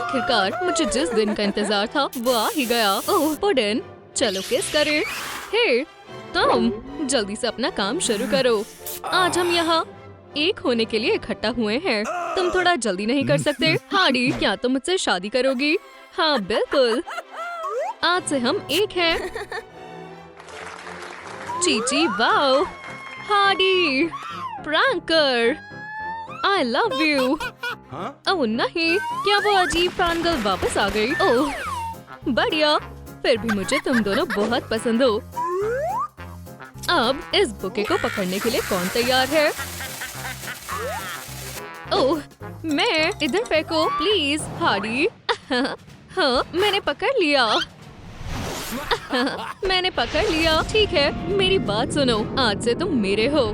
आखिरकार मुझे जिस दिन का इंतजार था वो आ ही गया। ओह पुडिन, चलो किस करें। हे तुम जल्दी से अपना काम शुरू करो। आज हम यहाँ एक होने के लिए इकट्ठा हुए हैं। तुम थोड़ा जल्दी नहीं कर सकते? हार्डी, क्या तुम मुझसे शादी करोगी? हाँ बिल्कुल, आज से हम एक हैं। चीची wow, Hardy pranker, I love you. Oh नहीं, क्या वो अजीब प्रांगल वापस आ गई? ओह बढ़िया, फिर भी मुझे तुम दोनों बहुत पसंद हो। अब इस बुके को पकड़ने के लिए कौन तैयार है? ओह मैं, इधर फेंको प्लीज हार्डी। हाँ मैंने पकड़ लिया। मैंने पकड़ लिया। ठीक है, मेरी बात सुनो, आज से तुम मेरे हो,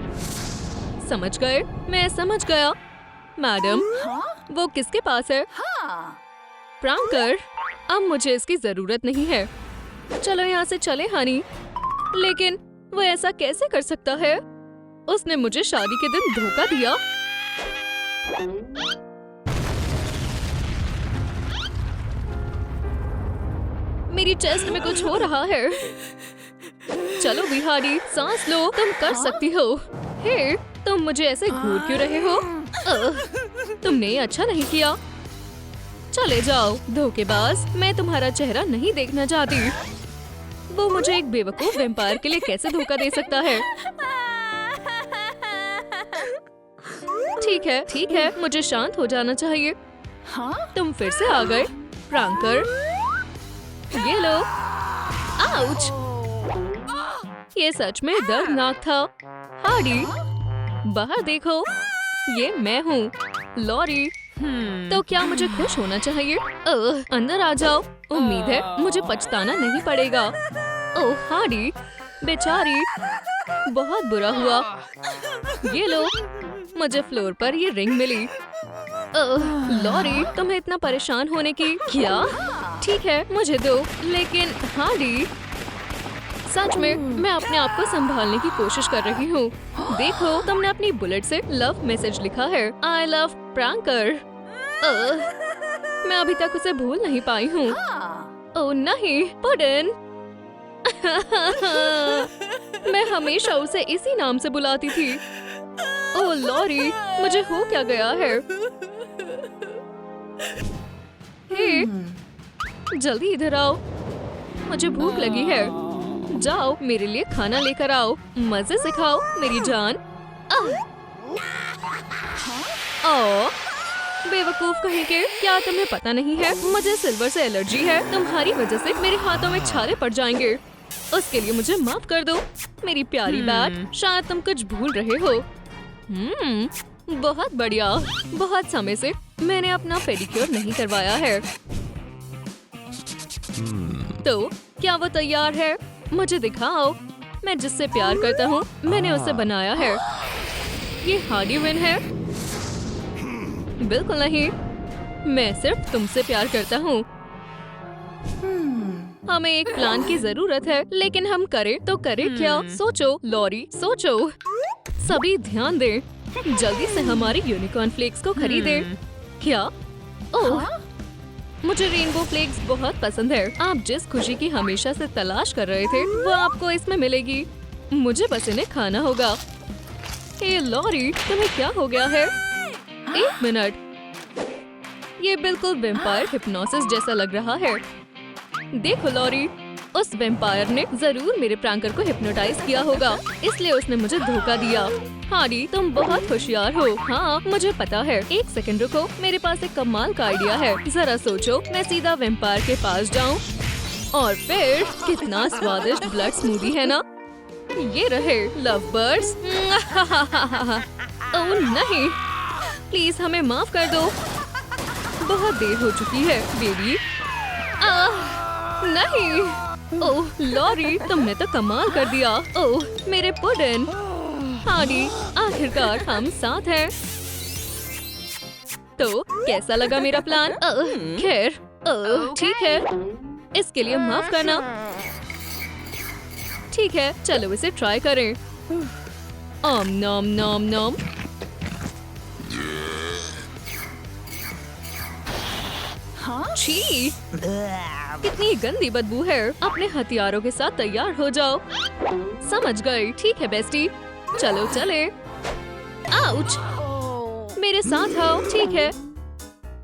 समझ गए? मैं समझ गया। मैडम वो किसके पास है? प्रैंकर, अब मुझे इसकी जरूरत नहीं है। चलो यहाँ से चले हनी। लेकिन वो ऐसा कैसे कर सकता है? उसने मुझे शादी के दिन धोखा दिया। मेरी चेस्ट में कुछ हो रहा है। चलो बिहारी, सांस लो, तुम कर सकती हो। हे, तुम मुझे ऐसे घूर क्यों रहे हो? तुमने ये अच्छा नहीं किया। चले जाओ धोखेबाज, मैं तुम्हारा चेहरा नहीं देखना चाहती। वो मुझे एक बेवकूफ वैम्पायर के लिए कैसे धोखा दे सकता है? ठीक है, मुझे शांत हो जाना चाहिए। तुम फिर से आ गए प्रैंकर। ये लो। आउच! ये सच में दर्दनाक था। हार्डी, बाहर देखो, ये मैं हूँ, लॉरी। तो क्या मुझे खुश होना चाहिए? अंदर आ जाओ, उम्मीद है मुझे पछताना नहीं पड़ेगा। ओह हार्डी, बेचारी, बहुत बुरा हुआ। ये लो, मुझे फ्लोर पर ये रिंग मिली। लॉरी, तुम्हें इतना परेशान होने की क्या? ठीक है, मुझे दो। लेकिन हार्डी, सच में मैं अपने आप को संभालने की कोशिश कर रही हूँ। देखो, तुमने अपनी बुलेट से लव मैसेज लिखा है, आई लव प्रैंकर। मैं अभी तक उसे भूल नहीं पाई हूँ। ओह नहीं, पुडिन। मैं हमेशा उसे इसी नाम से बुलाती थी। ओह लॉरी, मुझे हो क्या गया है? हे, जल्दी इधर आओ, मुझे भूख लगी है। जाओ मेरे लिए खाना लेकर आओ, मजे से खाओ मेरी जान। ओह बेवकूफ कहीं के, क्या तुम्हें पता नहीं है मुझे सिल्वर से एलर्जी है? तुम्हारी वजह से मेरे हाथों में छाले पड़ जाएंगे। उसके लिए मुझे माफ कर दो मेरी प्यारी बैट। शायद तुम कुछ भूल रहे हो। बहुत बढ़िया, बहुत समय से मैंने अपना पेडिक्योर नहीं करवाया है। तो क्या वो तैयार है? मुझे दिखाओ। मैं जिससे प्यार करता हूँ मैंने उसे बनाया है। ये हार्डी विन है? बिल्कुल नहीं, मैं सिर्फ तुमसे प्यार करता हूँ। हमें एक प्लान की जरूरत है, लेकिन हम करें तो करें क्या? सोचो लॉरी, सोचो। सभी ध्यान दें, जल्दी से हमारे यूनिकॉर्न फ्लेक्स को खरीदें। क्या? ओह, मुझे रेनबो फ्लेक्स बहुत पसंद है। आप जिस खुशी की हमेशा से तलाश कर रहे थे वो आपको इसमें मिलेगी। मुझे बस इन्हें खाना होगा। हे लॉरी, तुम्हें क्या हो गया है? एक मिनट, ये बिल्कुल वैम्पायर हिप्नोसिस जैसा लग रहा है। देखो लॉरी, उस वैम्पायर ने जरूर मेरे प्रैंकर को हिप्नोटाइज किया होगा, इसलिए उसने मुझे धोखा दिया। हार्डी, तुम बहुत होशियार हो। हाँ मुझे पता है। एक सेकंड रुको, मेरे पास एक कमाल का आइडिया है। जरा सोचो, मैं सीधा वैम्पायर के पास जाऊँ और फिर कितना स्वादिष्ट ब्लड स्मूदी है ना? ये रहे लव बर्ड्स। ओह नहीं, प्लीज हमें माफ कर दो, बहुत देर हो चुकी है बेबी। नहीं। ओह लॉरी, तुमने तो कमाल कर दिया। ओह मेरे पुडिन। हार्डी, आखिरकार हम साथ हैं। तो कैसा लगा मेरा प्लान? खैर, ठीक है, इसके लिए माफ करना। ठीक है, चलो इसे ट्राई करें। नॉम नॉम नॉम। छी! कितनी गंदी बदबू है। अपने हथियारों के साथ तैयार हो जाओ। समझ गई। ठीक है बेस्टी, चलो चले। आउच! मेरे साथ आओ। ठीक है,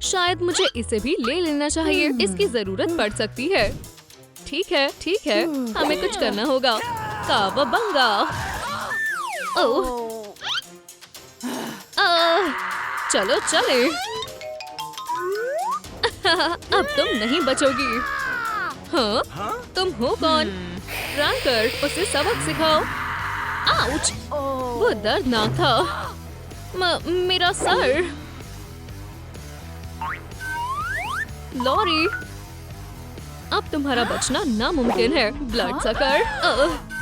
शायद मुझे इसे भी ले लेना चाहिए। इसकी जरूरत पड़ सकती है। ठीक है, हमें कुछ करना होगा। कावाबंगा! ओह! चलो चले। अब तुम नहीं बचोगी। हाँ? तुम हो कौन? प्रैंकर, उसे सबक सिखाओ। आउच! वो दर्दनाक था। मेरा सर। लॉरी, अब तुम्हारा बचना नामुमकिन है। Blood sucker.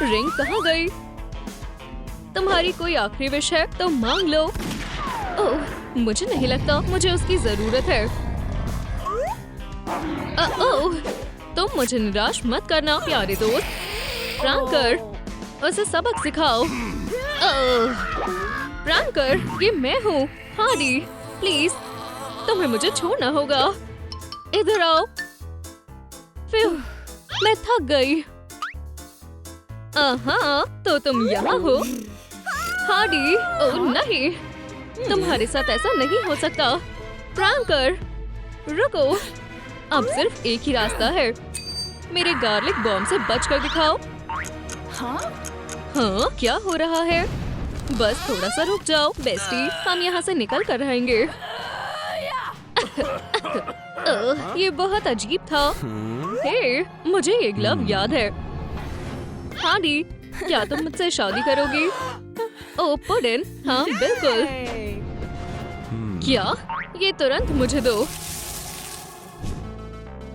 रिंग कहाँ गई? तुम्हारी कोई आखिरी विश है तो मांग लो। ओह, मुझे नहीं लगता मुझे उसकी जरूरत है। ओह, तुम मुझे निराश मत करना प्यारे दोस्त। प्रैंकर, उसे सबक सिखाओ। प्रैंकर, ये मैं हूँ। हार्डी, प्लीज तुम्हें मुझे छोड़ना होगा। इधर आओ। फिर मैं थक गई। तो तुम यहाँ हो। हार्डी, ओह नहीं, तुम्हारे साथ ऐसा नहीं हो सकता। प्रैंकर, रुको, अब सिर्फ एक ही रास्ता है। मेरे गार्लिक बॉम्ब से बचकर दिखाओ। हाँ, क्या हो रहा है? बस थोड़ा सा रुक जाओ बेस्टी, हम यहाँ से निकल कर रहेंगे। ये बहुत अजीब था। हे, मुझे ये ग्लव याद है। हार्डी, क्या तुम मुझसे शादी करोगी? ओह पुडिन, हाँ बिल्कुल। क्या? ये तुरंत मुझे दो।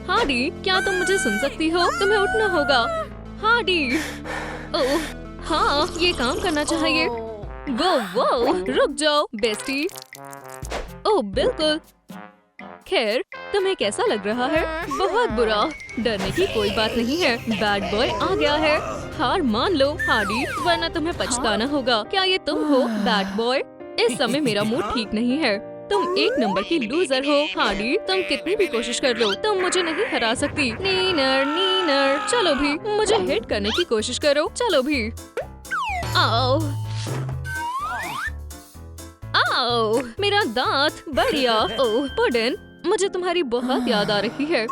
हार्डी, क्या तुम मुझे सुन सकती हो? तुम्हें उठना होगा। हार्डी, ओह हाँ, ये काम करना चाहिए। वो, रुक जाओ बेस्टी। ओह बिल्कुल। खैर, तुम्हें कैसा लग रहा है? बहुत बुरा। डरने की कोई बात नहीं है, बैड बॉय आ गया है। हार मान लो हार्डी, वरना तुम्हें पछताना होगा। क्या ये तुम हो बैड बॉय? इस समय मेरा मूड ठीक नहीं है। तुम एक नंबर की लूजर हो हार्डी। तुम कितनी भी कोशिश कर लो, तुम मुझे नहीं हरा सकती। नीनर, चलो भी, मुझे हिट करने की कोशिश करो। चलो भी। आओ, मेरा दांत। बढ़िया। ओह पुडिन, मुझे तुम्हारी बहुत याद आ रही है।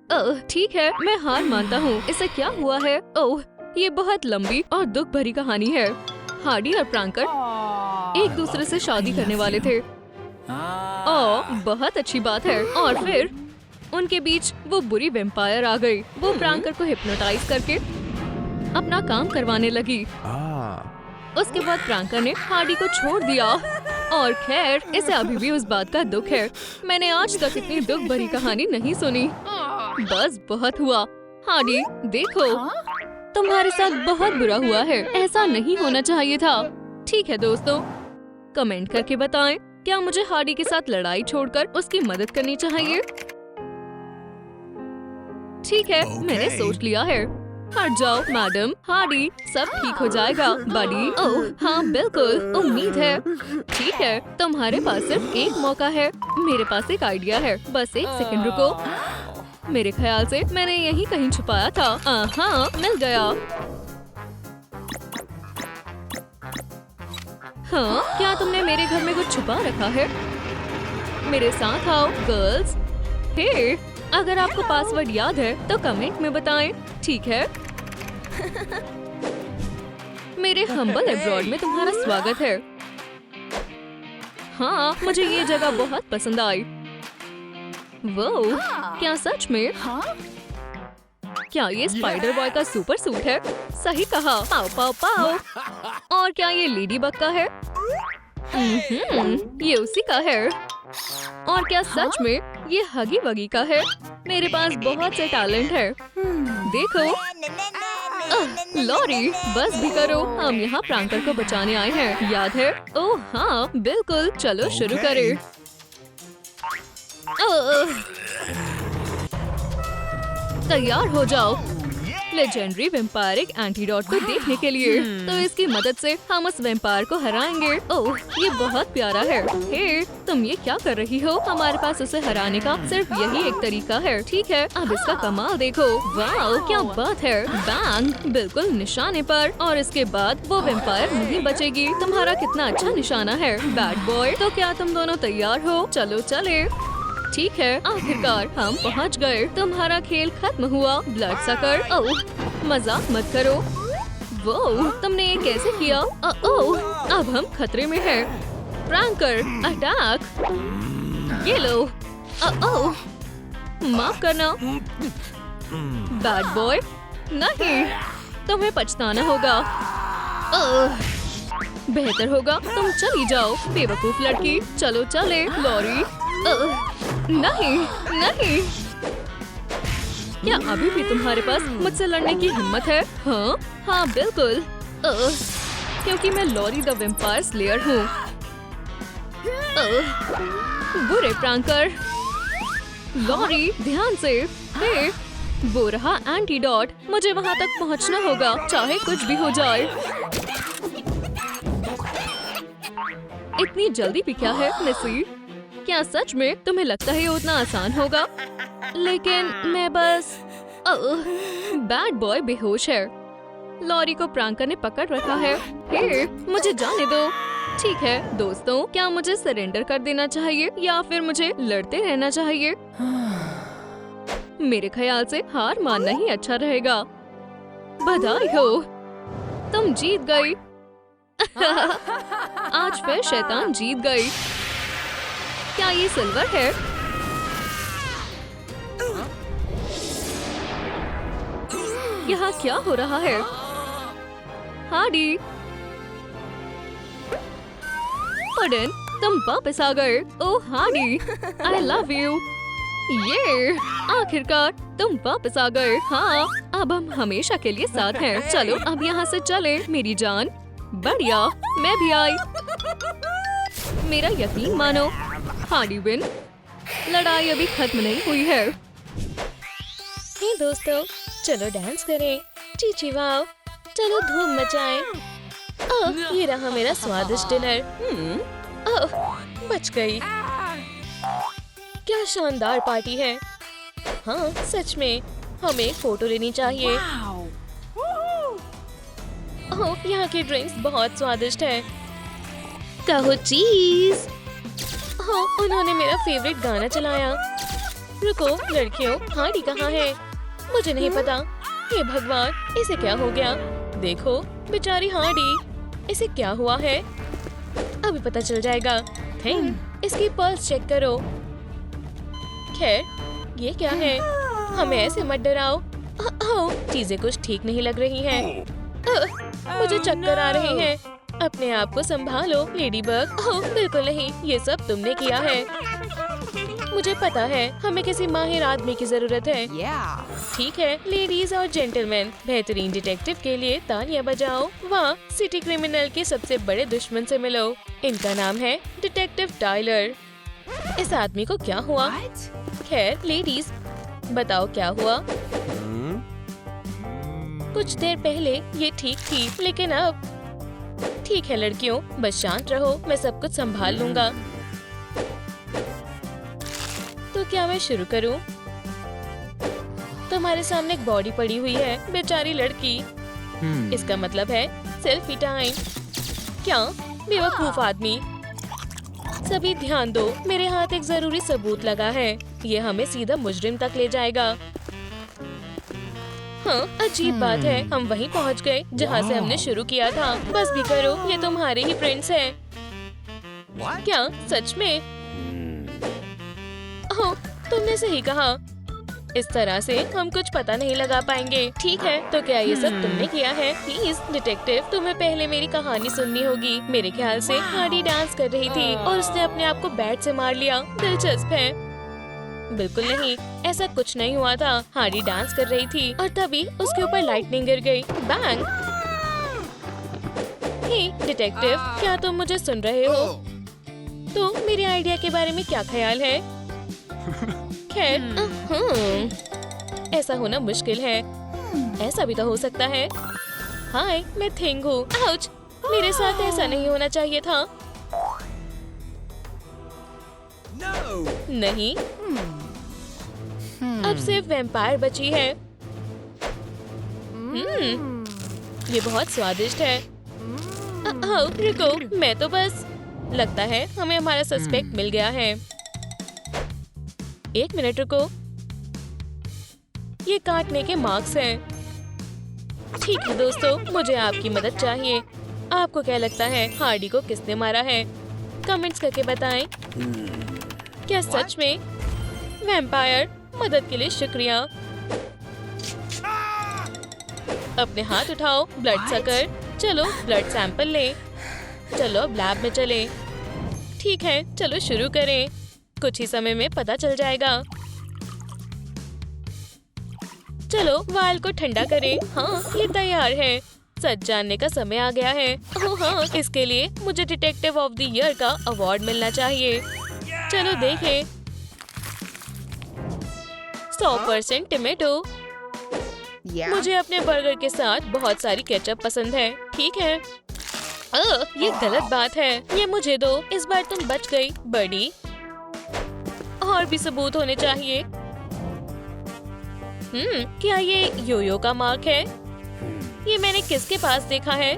ओह ठीक है, मैं हार मानता हूँ। इसे क्या हुआ है? ओह, ये बहुत लंबी और दुख भरी कहानी है। हार्डी और प्रैंकर एक दूसरे से शादी करने वाले थे। ओह, बहुत अच्छी बात है। और फिर उनके बीच वो बुरी वेम्पायर आ गई। वो प्रैंकर को हिप्नोटाइज करके अपना काम करवाने लगी। उसके बाद प्रैंकर ने हार्डी को छोड़ दिया। और खैर, इसे अभी भी उस बात का दुख है। मैंने आज तक इतनी दुख भरी कहानी नहीं सुनी। बस बहुत हुआ। हार्डी, देखो, तुम्हारे साथ बहुत बुरा हुआ है। ऐसा नहीं होना चाहिए था। ठीक है दोस्तों, कमेंट करके बताएं, क्या मुझे हार्डी के साथ लड़ाई छोड़कर उसकी मदद करनी चाहिए? ठीक है, मैंने सोच लिया है। हट जाओ मैडम। हार्डी, सब ठीक हो जाएगा बडी। ओह हाँ बिल्कुल, उम्मीद है। ठीक है, तुम्हारे पास सिर्फ एक मौका है। मेरे पास एक आइडिया है, बस एक सेकंड रुको। मेरे ख्याल से मैंने यहीं कहीं छुपाया था। हाँ, मिल गया। हाँ, क्या तुमने मेरे घर में कुछ छुपा रखा है? मेरे साथ आओ गर्ल्स। हे, अगर आपको पासवर्ड याद है तो कमेंट में बताएं। ठीक है। मेरे हम्बल अब्रॉड में तुम्हारा स्वागत है। हाँ, मुझे ये जगह बहुत पसंद आई। वो, क्या सच में? क्या ये स्पाइडर बॉय का सुपर सूट है? सही कहा। पाओ पाओ पाओ। और क्या ये लेडी बग का है? ये उसी का है। और क्या सच में ये हगी वगी का है? मेरे पास बहुत से टैलेंट है। देखो। लॉरी, बस भी करो, हम यहाँ प्रैंकर को बचाने आए हैं, याद है? ओह हाँ बिल्कुल, चलो शुरू करें। तैयार हो जाओ। लेजेंडरी वैम्पायरिक एंटीडोट को देखने के लिए। तो इसकी मदद से हम उस वैम्पायर को हराएंगे। ओह, ये बहुत प्यारा है। हे, तुम ये क्या कर रही हो? हमारे पास उसे हराने का सिर्फ यही एक तरीका है। ठीक है, अब इसका कमाल देखो। वाह, क्या बात है। बैंग, बिल्कुल निशाने पर। और इसके बाद वो वैम्पायर नहीं बचेगी। तुम्हारा कितना अच्छा निशाना है बैड बॉय। तो क्या तुम दोनों तैयार हो? चलो चले। ठीक है, आखिरकार हम पहुंच गए। तुम्हारा खेल खत्म हुआ ब्लड सकर। ओह, मजाक मत करो। वो तुमने ये कैसे किया? ओह, अब हम खतरे में हैं। प्रैंकर अटैक। ये लो। ओह, माफ करना बैड बॉय। नहीं, तुम्हें पछताना होगा। ओह, बेहतर होगा तुम चली जाओ बेवकूफ लड़की। चलो चले लॉरी। नहीं नहीं, क्या अभी भी तुम्हारे पास मुझसे लड़ने की हिम्मत है? हाँ हाँ बिल्कुल। क्योंकि मैं लॉरी द वैम्पायर स्लेयर हूँ। बुरे प्रैंकर। लॉरी ध्यान से। हे, वो रहा एंटीडोट। मुझे वहाँ तक पहुँचना होगा चाहे कुछ भी हो जाए। इतनी जल्दी भी क्या है मिसी? क्या सच में तुम्हें लगता है ये उतना आसान होगा? लेकिन मैं बस बैड बॉय बेहोश है। लॉरी को प्रैंकर ने पकड़ रखा है। हे, मुझे जाने दो। ठीक है दोस्तों, क्या मुझे सरेंडर कर देना चाहिए या फिर मुझे लड़ते रहना चाहिए? मेरे ख्याल से हार मानना ही अच्छा रहेगा। बधाई हो, तुम जीत गई। आज फिर शैतान जीत गई। क्या ये सिल्वर है? यहाँ क्या हो रहा है? हार्डी, पुडिन, तुम वापस आ गए। ओह हार्डी, आई लव यू। ये आखिरकार तुम वापस आ गए। हाँ, अब हम हमेशा के लिए साथ हैं। चलो अब यहाँ से चले मेरी जान। बढ़िया, मैं भी आई। मेरा यकीन मानो, हार्डी विन। लड़ाई अभी खत्म नहीं हुई है। हे दोस्तों, चलो डांस करें। चीची वाओ, चलो धूम मचाएं। ओह, ये रहा मेरा स्वादिष्ट डिनर। ओह, बच गई। क्या शानदार पार्टी है। हाँ सच में, हमें एक फोटो लेनी चाहिए। ओह, यहाँ की ड्रिंक्स बहुत स्वादिष्ट है। कहो चीज। हाँ, उन्होंने मेरा फेवरेट गाना चलाया। रुको लड़कियों, हार्डी कहाँ है? मुझे नहीं पता। हे भगवान, इसे क्या हो गया? देखो बेचारी हार्डी, इसे क्या हुआ है? अभी पता चल जाएगा। इसकी पल्स चेक करो। खैर, ये क्या है? हमें ऐसे मत डराओ। चीजें कुछ ठीक नहीं लग रही हैं। मुझे चक्कर आ रहे हैं। अपने आप को संभालो लेडीबग। ओह बिल्कुल नहीं, ये सब तुमने किया है। मुझे पता है, हमें किसी माहिर आदमी की जरूरत है। ठीक है लेडीज और जेंटलमैन, बेहतरीन डिटेक्टिव के लिए तालियां बजाओ। वाह, सिटी क्रिमिनल के सबसे बड़े दुश्मन से मिलो। इनका नाम है डिटेक्टिव टाइलर। इस आदमी को क्या हुआ? खैर लेडीज, बताओ क्या हुआ? कुछ देर पहले ये ठीक थी, लेकिन अब ठीक है लड़कियों, बस शांत रहो, मैं सब कुछ संभाल लूंगा। तो क्या मैं शुरू करूं? तुम्हारे सामने एक बॉडी पड़ी हुई है, बेचारी लड़की। इसका मतलब है सेल्फी टाइम। क्या बेवकूफ आदमी। सभी ध्यान दो, मेरे हाथ एक जरूरी सबूत लगा है। ये हमें सीधा मुजरिम तक ले जाएगा। हाँ, अजीब बात है, हम वहीं पहुंच गए जहाँ से हमने शुरू किया था। बस भी करो, ये तुम्हारे ही फ्रेंड्स हैं। क्या सच में? ओह, तुमने सही कहा। इस तरह से हम कुछ पता नहीं लगा पाएंगे। ठीक है, तो क्या ये सब तुमने किया है? प्लीज डिटेक्टिव, तुम्हें पहले मेरी कहानी सुननी होगी। मेरे ख्याल से हार्डी डांस कर रही थी और उसने अपने आप को बैट से मार लिया। दिलचस्प है। बिल्कुल नहीं, ऐसा कुछ नहीं हुआ था। हार्डी डांस कर रही थी और तभी उसके ऊपर लाइटनिंग गिर गई। बैंग। हे डिटेक्टिव, क्या तुम मुझे सुन रहे हो? तो मेरे आइडिया के बारे में क्या ख्याल है? खैर, ऐसा होना मुश्किल है। ऐसा भी तो हो सकता है। हाय, मैं थिंग हूँ। आउच! मेरे साथ ऐसा नहीं होना चाहिए था। नहीं, अब सिर्फ वैम्पायर बची है। ये बहुत स्वादिष्ट है। रुको, मैं तो बस। लगता है हमें हमारा सस्पेक्ट मिल गया है। एक मिनट रुको, ये काटने के मार्क्स हैं। ठीक है दोस्तों, मुझे आपकी मदद चाहिए। आपको क्या लगता है हार्डी को किसने मारा है? कमेंट्स करके बताएं। क्या सच में? वैम्पायर, मदद के लिए शुक्रिया। अपने हाथ उठाओ, ब्लड सकर। चलो ब्लड सैंपल ले। चलो अब लैब में चले। ठीक है, चलो शुरू करें। कुछ ही समय में पता चल जाएगा। चलो वाल को ठंडा करें। हाँ, ये तैयार है। सच जानने का समय आ गया है। ओह हाँ, इसके लिए मुझे डिटेक्टिव ऑफ द ईयर का अवार्ड मिलना चाहिए। चलो देखें। 100% टमेटो। मुझे अपने बर्गर के साथ बहुत सारी केचप पसंद है। ठीक है। ये गलत बात है। ये मुझे दो। इस बार तुम बच गई बड़ी। और भी सबूत होने चाहिए। क्या ये योयो का मार्क है? ये मैंने किसके पास देखा है?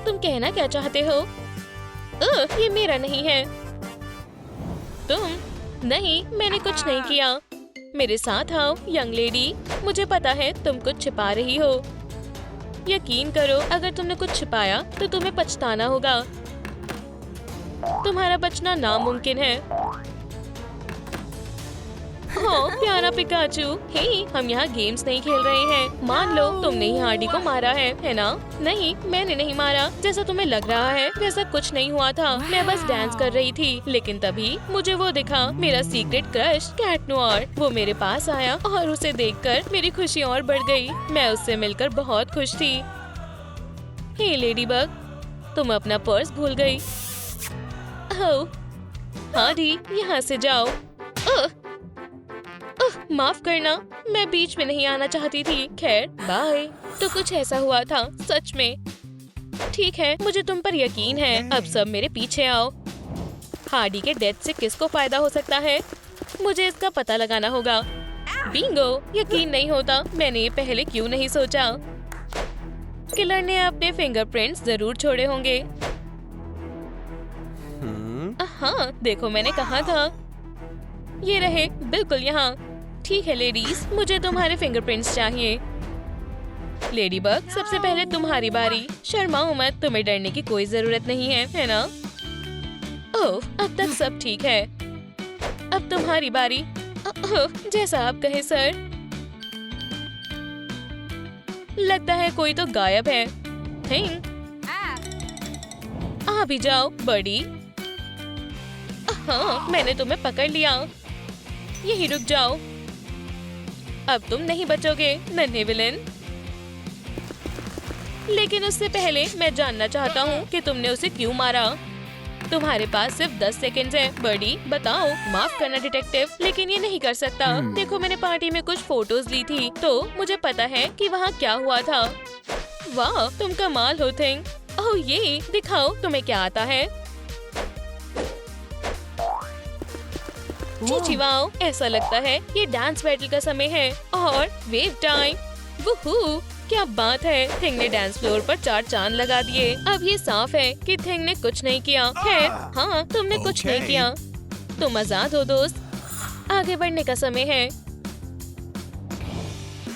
तुम कहना क्या चाहते हो? ये मेरा नहीं है। तुम? नहीं, मैंने कुछ नहीं किया। मेरे साथ आओ यंग लेडी। मुझे पता है तुम कुछ छिपा रही हो। यकीन करो, अगर तुमने कुछ छिपाया तो तुम्हें पछताना होगा। तुम्हारा बचना नामुमकिन है। हाँ, प्यारा पिकाचू। हे, हम यहाँ गेम्स नहीं खेल रहे हैं। मान लो तुमने ही हार्डी को मारा है ना? नहीं, मैंने नहीं मारा। जैसा तुम्हें लग रहा है वैसा कुछ नहीं हुआ था। मैं बस डांस कर रही थी, लेकिन तभी मुझे वो दिखा, मेरा सीक्रेट क्रश कैट नोयर। वो मेरे पास आया और उसे देखकर मेरी खुशी और बढ़ गई। मैं उससे मिलकर बहुत खुश थी। हे लेडीबग, तुम अपना पर्स भूल गई। ओह, हार्डी, यहाँ से जाओ। माफ करना, मैं बीच में नहीं आना चाहती थी। खैर, बाय। तो कुछ ऐसा हुआ था सच में। ठीक है, मुझे तुम पर यकीन है। अब सब मेरे पीछे आओ। हार्डी के डेथ से किसको फायदा हो सकता है? मुझे इसका पता लगाना होगा। बिंगो! यकीन नहीं होता, मैंने ये पहले क्यों नहीं सोचा। किलर ने अपने फिंगरप्रिंट्स जरूर छोड़े होंगे। हाँ, देखो मैंने कहा था। ये रहे, बिल्कुल यहाँ। ठीक है लेडीज, मुझे तुम्हारे फिंगरप्रिंट्स चाहिए। लेडीबग, सबसे पहले तुम्हारी बारी। शर्माओ मत, तुम्हें डरने की कोई जरूरत नहीं है ना? ओह, अब तक सब ठीक है। अब तुम्हारी बारी। ओह, जैसा आप कहे सर। लगता है कोई तो गायब है। आ भी जाओ बड़ी। हाँ, मैंने तुम्हें पकड़ लिया। यही रुक जाओ। अब तुम नहीं बचोगे नन्हे विलेन। लेकिन उससे पहले मैं जानना चाहता हूँ कि तुमने उसे क्यों मारा। तुम्हारे पास सिर्फ 10 सेकंड्स है बड़ी, बताओ। माफ करना डिटेक्टिव, लेकिन ये नहीं कर सकता। देखो, मैंने पार्टी में कुछ फोटोज ली थी, तो मुझे पता है कि वहाँ क्या हुआ था। वाह, तुम कमाल हो थिंग। ओह, ये दिखाओ तुम्हें क्या आता है। चिचिवाओ, ऐसा लगता है ये डांस बैटल का समय है और वेव टाइम। वुहू, क्या बात है। थिंग ने डांस फ्लोर पर 4 चांद लगा दिए। अब ये साफ है कि थिंग ने कुछ नहीं किया। खैर, हाँ, तुमने कुछ नहीं किया। तुम आजाद हो दोस्त। आगे बढ़ने का समय है।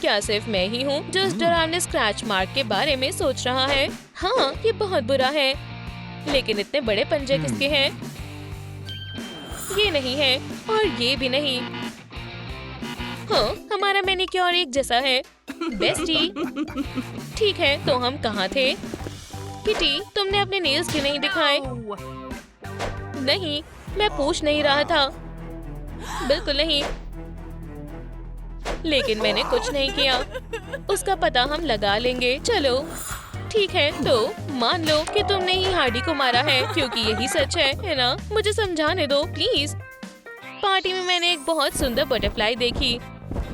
क्या सिर्फ मैं ही हूँ जो इस डरावने स्क्रैच मार्क के बारे में सोच रहा है? हाँ, ये बहुत बुरा है। लेकिन इतने बड़े पंजे किसके हैं? ये नहीं है और ये भी नहीं। हाँ, हमारा मैनिक्योर एक जैसा है। बेस्टी। ठीक है, तो हम कहाँ थे? किटी, तुमने अपने नेल्स क्यों नहीं दिखाए? नहीं, मैं पूछ नहीं रहा था। बिल्कुल नहीं। लेकिन मैंने कुछ नहीं किया। उसका पता हम लगा लेंगे। चलो ठीक है, तो मान लो कि तुमने ही हार्डी को मारा है, क्योंकि यही सच है ना? मुझे समझाने दो प्लीज। पार्टी में मैंने एक बहुत सुंदर बटरफ्लाई देखी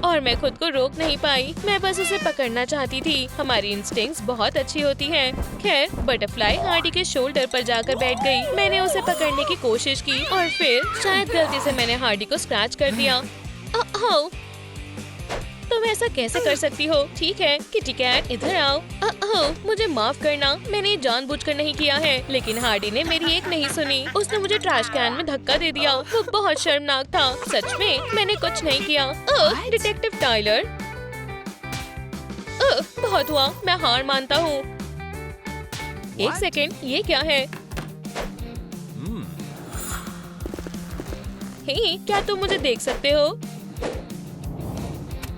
और मैं खुद को रोक नहीं पाई। मैं बस उसे पकड़ना चाहती थी। हमारी इंस्टिंक्ट्स बहुत अच्छी होती हैं। खैर बटरफ्लाई हार्डी के शोल्डर पर जाकर बैठ गई। मैंने उसे पकड़ने की कोशिश की और फिर शायद गलती से मैंने हार्डी को स्क्रैच कर दिया। ओह, तुम ऐसा कैसे कर सकती हो? ठीक है किटी कैट, इधर आओ। ओह, मुझे माफ करना, मैंने ये जानबूझकर नहीं किया है। लेकिन हार्डी ने मेरी एक नहीं सुनी। उसने मुझे ट्रैश कैन में धक्का दे दिया। वो बहुत शर्मनाक था। सच में मैंने कुछ नहीं किया। ओह, डिटेक्टिव टाइलर। ओह, बहुत हुआ, मैं हार मानता हूँ। एक सेकेंड, ये क्या है? हे, क्या तुम मुझे देख सकते हो?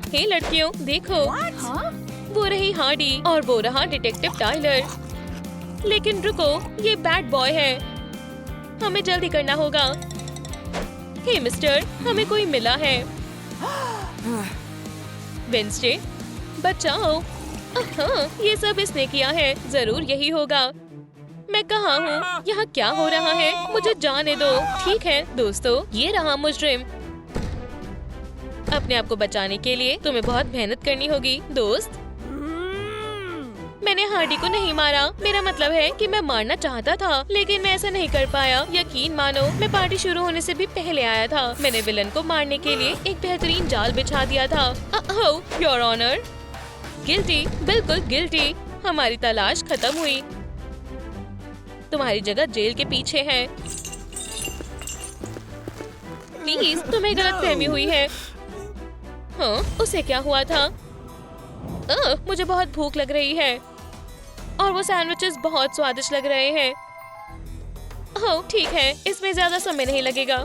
हे लड़कियों, देखो। वो रही हार्डी और वो रहा डिटेक्टिव टाइलर। लेकिन रुको, ये बैड बॉय है। हमें जल्दी करना होगा। हे मिस्टर, हमें कोई मिला है। वेंसडे, बचाओ। हाँ, ये सब इसने किया है। जरूर यही होगा। मैं कहाँ हूँ? यहाँ क्या हो रहा है? मुझे जाने दो। ठीक है दोस्तों, ये रहा मुजरिम। अपने आप को बचाने के लिए तुम्हें बहुत मेहनत करनी होगी दोस्त। मैंने हार्डी को नहीं मारा। मेरा मतलब है कि मैं मारना चाहता था, लेकिन मैं ऐसा नहीं कर पाया। यकीन मानो, मैं पार्टी शुरू होने से भी पहले आया था। मैंने विलन को मारने के लिए एक बेहतरीन जाल बिछा दिया था। योर ऑनर, गिल्टी, बिल्कुल गिल्टी। हमारी तलाश खत्म हुई। तुम्हारी जगह जेल के पीछे है। प्लीज, तुम्हें गलतफहमी हुई है। हाँ, उसे क्या हुआ था? मुझे बहुत भूख लग रही है और वो सैंडविचेस बहुत स्वादिष्ट लग रहे हैं। ओह, ठीक है, इसमें ज्यादा समय नहीं लगेगा।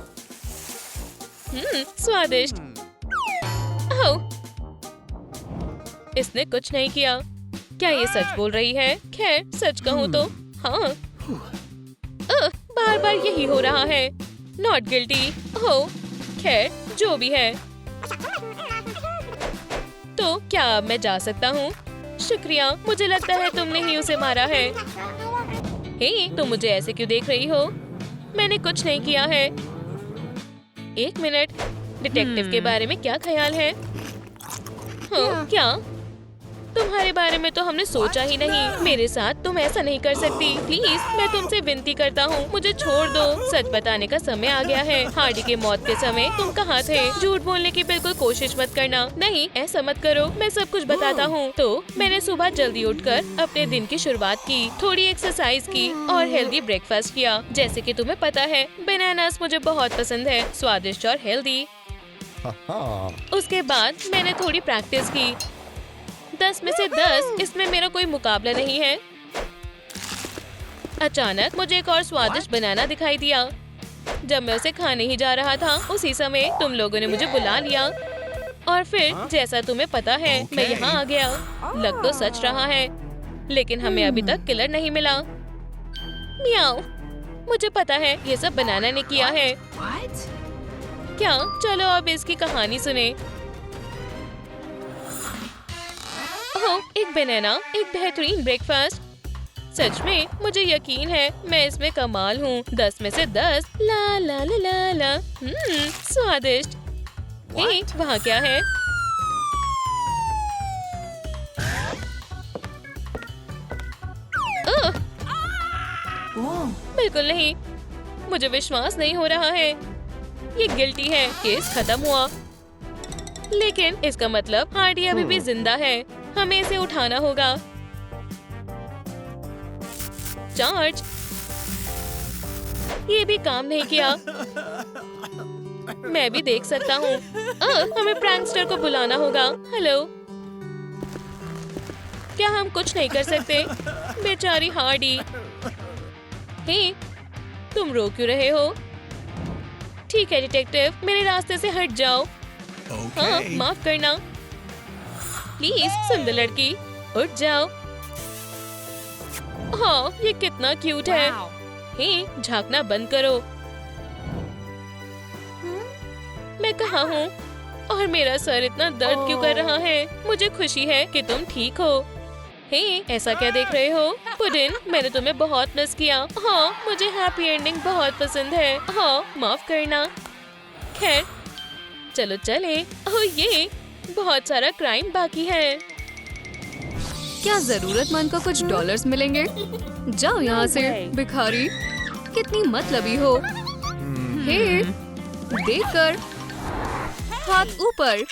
स्वादिष्ट। ओह, इसने कुछ नहीं किया। क्या ये सच बोल रही है? खैर, सच कहूँ तो हाँ। बार बार यही हो रहा है। Not guilty. ओह, खैर, जो भी है। तो क्या अब मैं जा सकता हूँ? शुक्रिया, मुझे लगता है तुमने ही उसे मारा है। हे, तुम मुझे ऐसे क्यों देख रही हो? मैंने कुछ नहीं किया है। एक मिनट, डिटेक्टिव के बारे में क्या ख्याल है? हाँ, क्या? तुम्हारे बारे में तो हमने सोचा ही नहीं। मेरे साथ तुम ऐसा नहीं कर सकती। प्लीज, मैं तुमसे विनती करता हूँ, मुझे छोड़ दो। सच बताने का समय आ गया है। हार्डी के मौत के समय तुम कहाँ थे? झूठ बोलने की बिल्कुल कोशिश मत करना। नहीं, ऐसा मत करो, मैं सब कुछ बताता हूँ। तो मैंने सुबह जल्दी उठकर अपने दिन की शुरुआत की, थोड़ी एक्सरसाइज की और हेल्दी ब्रेकफास्ट किया। जैसे कि तुम्हें पता है, बनानास मुझे बहुत पसंद है, स्वादिष्ट और हेल्दी। उसके बाद मैंने थोड़ी प्रैक्टिस की। 10 में से 10, इसमें मेरा कोई मुकाबला नहीं है। अचानक मुझे एक और स्वादिष्ट बनाना दिखाई दिया। जब मैं उसे खाने ही जा रहा था, उसी समय तुम लोगों ने मुझे बुला लिया और फिर जैसा तुम्हें पता है, मैं यहाँ आ गया। लग तो सच रहा है, लेकिन हमें अभी तक किलर नहीं मिला। मियाओ, मुझे पता है ये सब बनाना ने किया है। क्या? चलो अब इसकी कहानी सुने। एक बनाना, एक बेहतरीन ब्रेकफास्ट। सच में मुझे यकीन है मैं इसमें कमाल हूँ। 10 में से 10। ला ला ला ला ला। स्वादिष्ट। वहाँ क्या है? बिल्कुल नहीं, मुझे विश्वास नहीं हो रहा है। ये गिल्टी है। केस खत्म हुआ। लेकिन इसका मतलब हार्डी अभी भी जिंदा है। हमें इसे उठाना होगा। चार्ज। ये भी काम नहीं किया। मैं भी देख सकता हूँ। हमें प्रैंकस्टर को बुलाना होगा। हेलो, क्या हम कुछ नहीं कर सकते? बेचारी हार्डी। हे, तुम रो क्यों रहे हो? ठीक है डिटेक्टिव, मेरे रास्ते से हट जाओ। हाँ, माफ करना। प्लीज सुंदर लड़की, उठ जाओ। हाँ, ये कितना क्यूट है। हे, झांकना बंद करो। मैं कहाँ हूँ और मेरा सर इतना दर्द क्यों कर रहा है? मुझे खुशी है कि तुम ठीक हो। हे, ऐसा क्या देख रहे हो? पुडिन, मैंने तुम्हें बहुत मिस किया। हाँ, मुझे हैप्पी एंडिंग बहुत पसंद है। हाँ, माफ करना। खैर, चलो चले। ओह ये, बहुत सारा क्राइम बाकी है। क्या जरूरतमंद को कुछ डॉलर्स मिलेंगे? जाओ यहाँ से भिखारी, कितनी मतलबी हो। हे, देखकर हाथ ऊपर,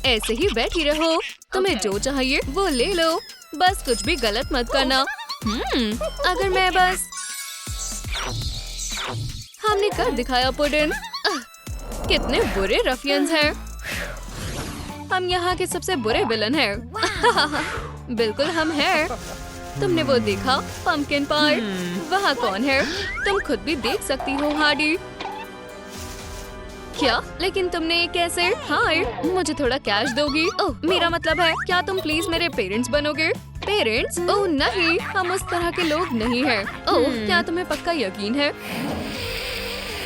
ऐसे ही बैठी रहो। तुम्हें जो चाहिए वो ले लो, बस कुछ भी गलत मत करना। अगर मैं बस, हमने कर दिखाया पुडिन। कितने बुरे रफियंस हैं। हम यहाँ के सबसे बुरे विलन हैं। बिल्कुल हम हैं। तुमने वो देखा पंपकिन पाई? वहाँ कौन है? तुम खुद भी देख सकती हो हार्डी। क्या? लेकिन तुमने ये कैसे? हाय, मुझे थोड़ा कैश दोगी? ओह, मेरा मतलब है, क्या तुम प्लीज मेरे पेरेंट्स बनोगे? पेरेंट्स? ओह नहीं, हम उस तरह के लोग नहीं हैं। ओह, क्या तुम्हें पक्का यकीन है?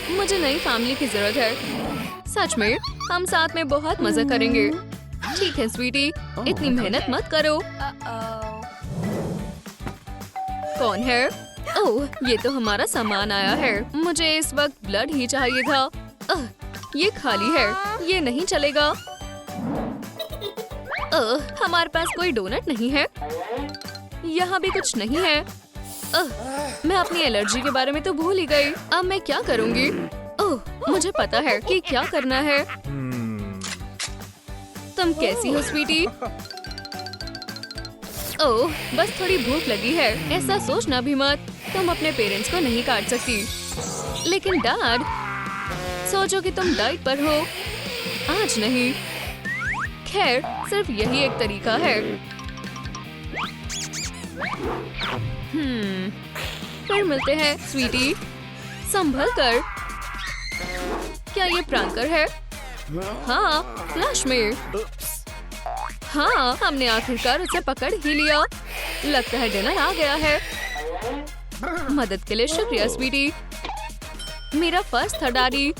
मुझे नई फैमिली की जरूरत है। सच में, हम साथ में बहुत मजा करेंगे। ठीक है स्वीटी, इतनी मेहनत मत करो। कौन है? ओह, ये तो हमारा सामान आया है। मुझे इस वक्त ब्लड ही चाहिए था। ये खाली है, ये नहीं चलेगा। हमारे पास कोई डोनट नहीं है। यहाँ भी कुछ नहीं है। मैं अपनी एलर्जी के बारे में तो भूल ही गई। अब मैं क्या करूँगी? ओह, मुझे पता है कि क्या करना है। तुम कैसी हो स्वीटी? ओह, बस थोड़ी भूख लगी है। ऐसा सोचना भी मत। तुम अपने पेरेंट्स को नहीं काट सकती। लेकिन डैड, सोचो कि तुम डाइट पर हो। आज नहीं। खैर, सिर्फ यही एक तरीका है। फिर मिलते हैं स्वीटी। संभल कर। क्या ये प्रैंकर है? हाँ, फ्लैश में। हाँ, हमने आखिरकार उसे पकड़ ही लिया। लगता है डिनर आ गया है। मदद के लिए शुक्रिया स्वीटी। मेरा फर्ज था डैडी।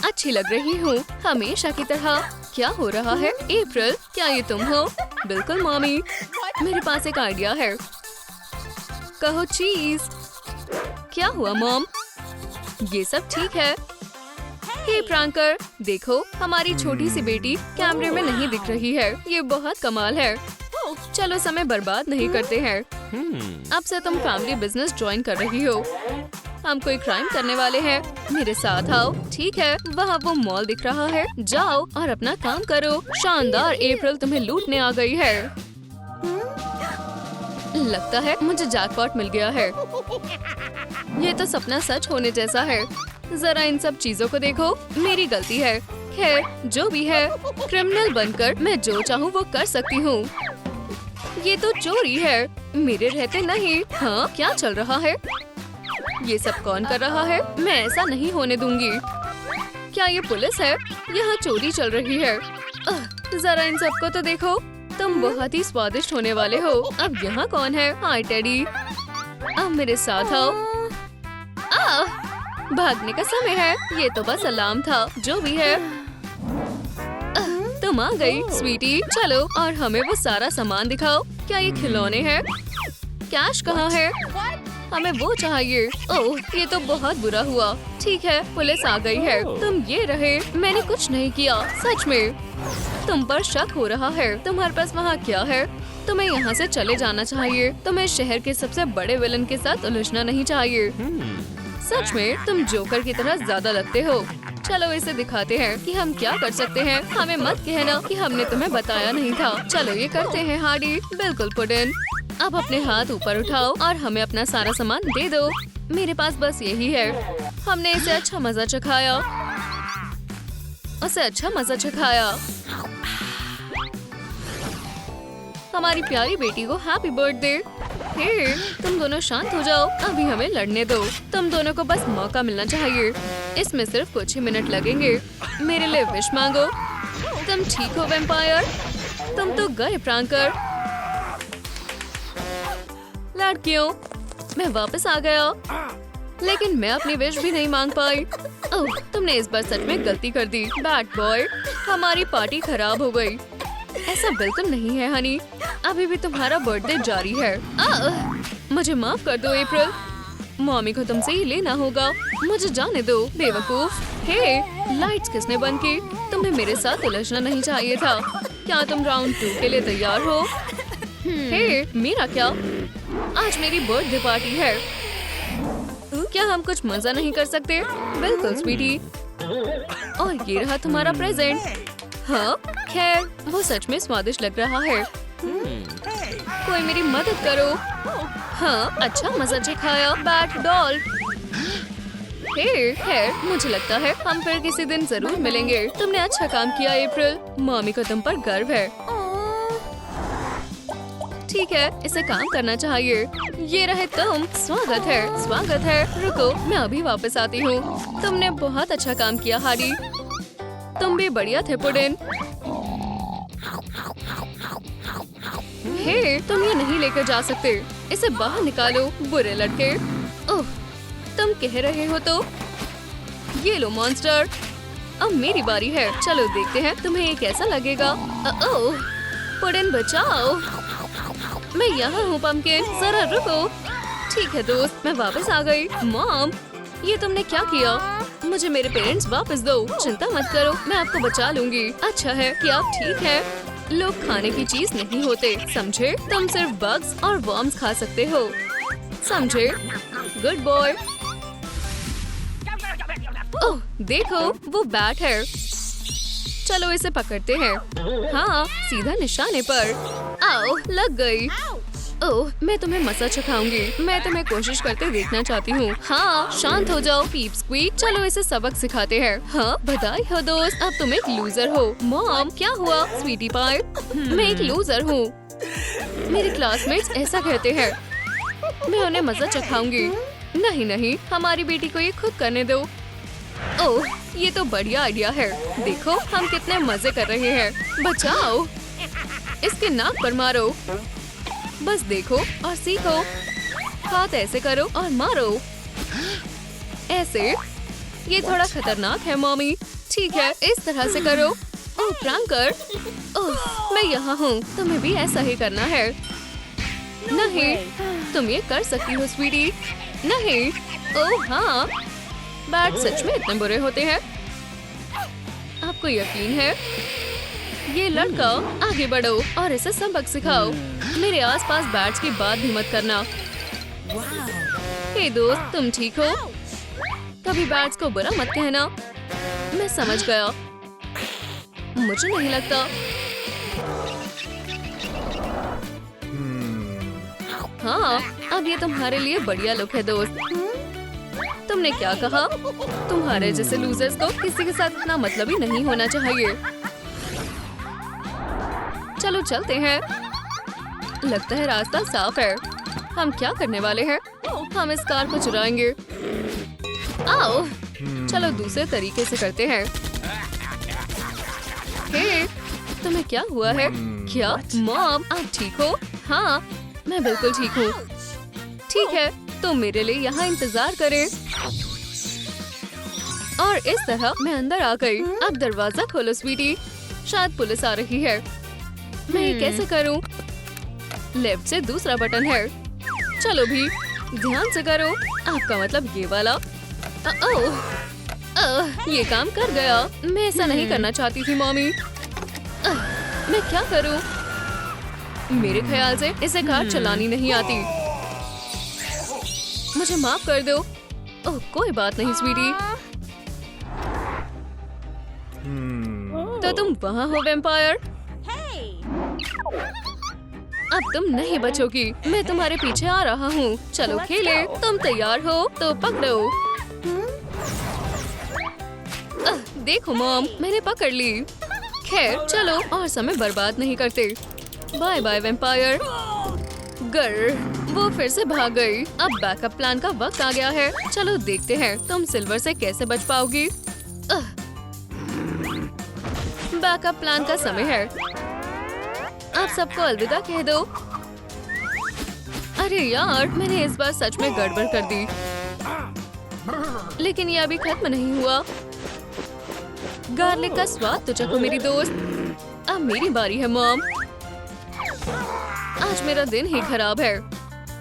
अच्छी लग रही हूँ, हमेशा की तरह। क्या हो रहा है? अप्रैल, क्या ये तुम हो? बिल्कुल मॉमी। मेरे पास एक आइडिया है। कहो चीज। क्या हुआ मॉम? ये सब ठीक है। हे प्रैंकर, देखो हमारी छोटी सी बेटी कैमरे में नहीं दिख रही है। ये बहुत कमाल है। चलो समय बर्बाद नहीं करते हैं। अब से तुम फैमिली बिजनेस ज्वाइन कर रही हो। हम कोई क्राइम करने वाले हैं। मेरे साथ आओ। ठीक है, वहाँ वो मॉल दिख रहा है। जाओ और अपना काम करो। शानदार, अप्रैल तुम्हें लूटने आ गई है। लगता है मुझे जैकपॉट मिल गया है। ये तो सपना सच होने जैसा है। जरा इन सब चीजों को देखो। मेरी गलती है। खैर, जो भी है, क्रिमिनल बनकर मैं जो चाहूँ वो कर सकती हूँ। ये तो चोरी है, मेरे रहते नहीं। हाँ, क्या चल रहा है? ये सब कौन कर रहा है? मैं ऐसा नहीं होने दूंगी। क्या ये पुलिस है? यहाँ चोरी चल रही है। जरा इन सबको तो देखो। तुम बहुत ही स्वादिष्ट होने वाले हो। अब यहाँ कौन है? हाय टेडी, अब मेरे साथ आओ। भागने का समय है। ये तो बस अलार्म था। जो भी है, तुम आ गई स्वीटी। चलो और हमें वो सारा सामान दिखाओ। क्या ये खिलौने हैं? कैश कहाँ है? हमें वो चाहिए। ओह, ये तो बहुत बुरा हुआ। ठीक है, पुलिस आ गई है। तुम ये रहे। मैंने कुछ नहीं किया। सच में तुम पर शक हो रहा है। तुम्हारे पास वहाँ क्या है? तुम्हें यहाँ से चले जाना चाहिए। तुम्हें शहर के सबसे बड़े विलन के साथ उलझना नहीं चाहिए। सच में तुम जोकर की तरह ज्यादा लगते हो। चलो इसे दिखाते हैं कि हम क्या कर सकते हैं। हमें मत कहना कि हमने तुम्हें बताया नहीं था। चलो ये करते हैं हार्डी। बिल्कुल पुडिन। अब अपने हाथ ऊपर उठाओ और हमें अपना सारा सामान दे दो। मेरे पास बस यही है। हमने इसे अच्छा मजा चखाया। उसे अच्छा मजा चखाया। हमारी प्यारी बेटी को हैप्पी बर्थडे। हे, तुम दोनों शांत हो जाओ। अभी हमें लड़ने दो। तुम दोनों को बस मौका मिलना चाहिए। इसमें सिर्फ कुछ ही मिनट लगेंगे। मेरे लिए विश मांगो। तुम ठीक हो वैम्पायर? तुम तो गए प्रैंकर। लड़कियों, मैं वापस आ गया। लेकिन मैं अपनी विश भी नहीं मांग पाई। ओह, तुमने इस बार सच में गलती कर दी। बैड बॉय, हमारी पार्टी खराब हो गई। ऐसा बिल्कुल नहीं है हनी। अभी भी तुम्हारा बर्थडे जारी है। मुझे माफ कर दो अप्रैल। मम्मी को तुमसे ही लेना होगा। मुझे जाने दो बेवकूफ। हे, लाइट्स किसने बंद की? तुम्हें मेरे साथ उलझना नहीं चाहिए था। क्या तुम राउंड 2 के लिए तैयार हो? हे, मेरा क्या? आज मेरी बर्थडे पार्टी है। क्या हम कुछ मजा नहीं कर सकते? बिल्कुल स्वीटी। और ये रहा तुम्हारा प्रेजेंट। हाँ, खैर वो सच में स्वादिष्ट लग रहा है। कोई मेरी मदद करो। हाँ, अच्छा मजा खाया बैट डॉल। खैर मुझे लगता है हम फिर किसी दिन जरूर मिलेंगे। तुमने अच्छा काम किया अप्रैल। मम्मी को तुम पर गर्व है। ठीक है, इसे काम करना चाहिए। ये रहे तुम। स्वागत है। रुको, मैं अभी वापस आती हूँ। तुमने बहुत अच्छा काम किया हार्डी। तुम भी बढ़िया थे पुडिन। हे, तुम ये नहीं लेकर जा सकते। इसे बाहर निकालो बुरे लड़के। ओह, तुम कह रहे हो तो ये लो मॉन्स्टर। अब मेरी बारी है। चलो देखते हैं तुम्हें ये कैसा लगेगा। ओह, पुडिन बचाओ। मैं यहाँ हूँ पम्पकिन, जरा रुको। ठीक है दोस्त, मैं वापस आ गई। मॉम, ये तुमने क्या किया? मुझे मेरे पेरेंट्स वापस दो। चिंता मत करो, मैं आपको बचा लूंगी। अच्छा है कि आप ठीक है। लोग खाने की चीज नहीं होते, समझे? तुम सिर्फ बग्स और वर्म्स खा सकते हो, समझे? Good boy. ओह, देखो वो बैट है। चलो इसे पकड़ते हैं। हाँ, सीधा निशाने पर। आओ, लग गई। ओह, मैं तुम्हें मसा चखाऊंगी। मैं तुम्हें कोशिश करते देखना चाहती हूँ। हाँ, शांत हो जाओ पीप स्क्वीक। चलो इसे सबक सिखाते हैं। हाँ, बधाई हो दोस्त, अब तुम एक लूजर हो। मॉम, क्या हुआ? स्वीटी पाई, मैं एक लूजर हूँ। मेरे क्लासमेट्स ऐसा कहते हैं। मैं उन्हें मजा चखाऊंगी। नहीं, हमारी बेटी को ये खुद करने दो। ओह, ये तो बढ़िया आइडिया है। देखो हम कितने मजे कर रहे हैं। बचाओ, इसके नाक पर मारो। बस देखो और सीखो। हाथ ऐसे करो और मारो। ऐसे। ये थोड़ा खतरनाक है मॉमी। ठीक है, इस तरह से करो। ओह प्रैंकर। ओह, मैं यहाँ हूँ। तुम्हें भी ऐसा ही करना है। नहीं, तुम ये कर सकती हो स्वीटी। नहीं। ओह हाँ, बैट सच में इतने बुरे होते हैं। आपको यकीन है? ये लड़का, आगे बढ़ो और इसे सबक सिखाओ। मेरे आसपास बैट्स की बात भी मत करना। हे दोस्त, तुम ठीक हो? कभी बैट्स को बुरा मत कहना। मैं समझ गया। मुझे नहीं लगता। हाँ, अब ये तुम्हारे लिए बढ़िया लुक है दोस्त। तुमने क्या कहा? तुम्हारे जैसे लूजर्स को किसी के साथ इतना मतलब ही नहीं होना चाहिए। चलो चलते हैं। लगता है रास्ता साफ है। हम क्या करने वाले हैं? हम इस कार को चुराएंगे। आओ, चलो दूसरे तरीके से करते हैं। हे, तुम्हें क्या हुआ है? क्या मॉम, आप ठीक हो? हाँ, मैं बिल्कुल ठीक हूँ। ठीक है, तो मेरे लिए यहाँ इंतजार करें। और इस तरह मैं अंदर आ गई। अब दरवाजा खोलो स्वीटी। शायद पुलिस आ रही है। मैं ये कैसे करूं? लेफ्ट से दूसरा बटन है। चलो भी, ध्यान से करो। आपका मतलब ये वाला। ये काम कर गया। मैं ऐसा नहीं करना चाहती थी मॉमी। मैं क्या करूं? मेरे ख्याल से इसे कार चलानी नहीं आती। मुझे माफ कर दो। ओह, कोई बात नहीं स्वीटी। तो तुम वहाँ हो वैम्पायर? अब तुम नहीं बचोगी। मैं तुम्हारे पीछे आ रहा हूँ। चलो खेले। तुम तैयार हो तो पकड़ो। देखो मॉम, मैंने पकड़ ली। खैर चलो और समय बर्बाद नहीं करते। Bye bye vampire. वो फिर से भाग गई। अब बैकअप प्लान का वक्त आ गया है। चलो देखते हैं तुम सिल्वर से कैसे बच पाओगी। बैकअप प्लान का समय है। आप सबको अलविदा कह दो। अरे यार, मैंने इस बार सच में गड़बड़ कर दी। लेकिन ये अभी खत्म नहीं हुआ। गार्लिक का स्वाद तो चखो मेरी दोस्त। अब मेरी बारी है मॉम। आज मेरा दिन ही खराब है।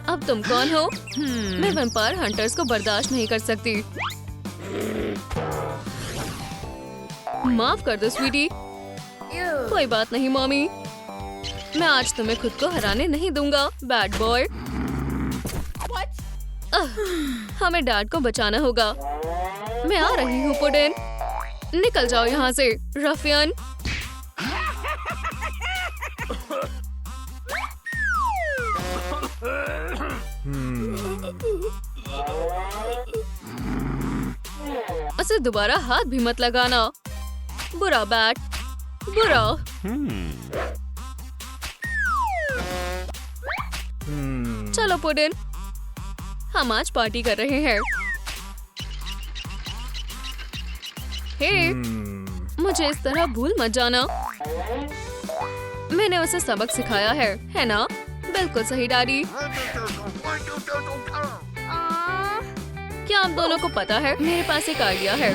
अब तुम कौन हो? मैं वैम्पायर हंटर्स को बर्दाश्त नहीं कर सकती। माफ कर दो स्वीटी। कोई बात नहीं मॉमी, मैं आज तुम्हें खुद को हराने नहीं दूंगा बैड बॉय। हमें डैड को बचाना होगा। मैं आ रही हूँ पुडिन। निकल जाओ यहाँ से रफियन। उसे दोबारा हाथ भी मत लगाना। बुरा बैट, बुरा। चलो पुडिन, हम आज पार्टी कर रहे हैं। हे, मुझे इस तरह भूल मत जाना। मैंने उसे सबक सिखाया है ना? बिल्कुल सही डैडी। क्या आप दोनों को पता है, मेरे पास एक आइडिया है।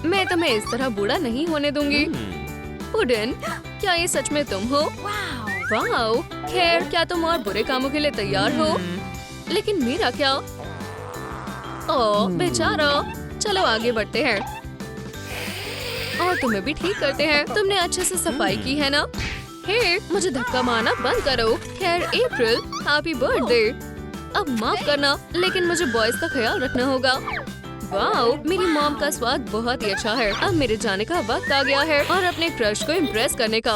मैं तुम्हें इस तरह बूढ़ा नहीं होने दूंगी। पुडिन, क्या ये सच में तुम हो? वाओ, खैर क्या तुम और बुरे कामों के लिए तैयार हो? लेकिन मेरा क्या? ओह बेचारा। चलो आगे बढ़ते हैं और तुम्हें भी ठीक करते हैं। तुमने अच्छे से सफाई की है ना? हे, मुझे धक्का मारना बंद करो। खैर अप्रैल, हैप्पी बर्थडे। अब माफ करना, लेकिन मुझे बॉयज का ख्याल रखना होगा। वाओ, मेरी मॉम का स्वाद बहुत ही अच्छा है। अब मेरे जाने का वक्त आ गया है और अपने क्रश को इम्प्रेस करने का।